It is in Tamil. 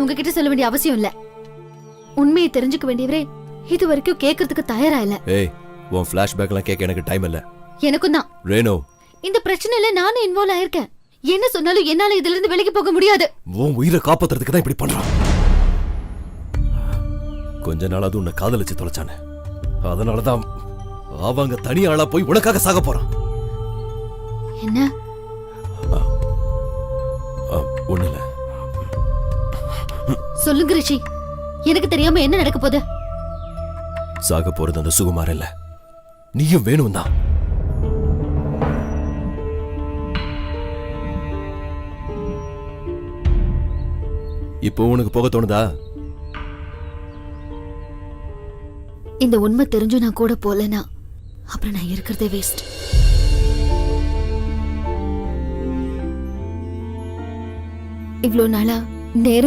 உங்ககிட்ட சொல்ல வேண்டிய அவசியம் இல்ல. உண்மையை தெரிஞ்சுக்க வேண்டியவரே இது வரைக்கும் கேக்குறதுக்கு தயாரா இல்ல. ஏய், உன் ஃபிளாஷ்பேக் எல்லாம் கேட்க எனக்கு டைம் இல்ல. எனக்கும் தான். ரேணு, இந்த பிரச்சனையில நானும் இன்வால்வ் ஆயிருக்கேன். என்ன சொன்னாலும் என்னால இதுல இருந்து வெளியே போக முடியாது. உன் உயிரை காப்பாத்துறதுக்கு தான் இப்படி பண்றான். கொஞ்ச நாளாவது உன்னை காதலிச்சு தொலைச்சானே, அதனாலதான் அவங்க தனி ஆளா போய் உனக்காக சாக போறான். என்ன? ஒண்ணு இல்ல. சொல்லுங்க ரிஷி, எனக்கு தெரியாம என்ன நடக்க போகுது? சாக போறது அந்த சுகுமார் இல்ல, நீயும் வேணும் தான். இப்போ உனக்கு போக தோணுதா? இந்த உண்மை தெரிஞ்சு நான் கூட போலனா அப்புறம் நான் இருக்கிறதே வேஸ்ட். இவ்ளோ நாளா நேரம்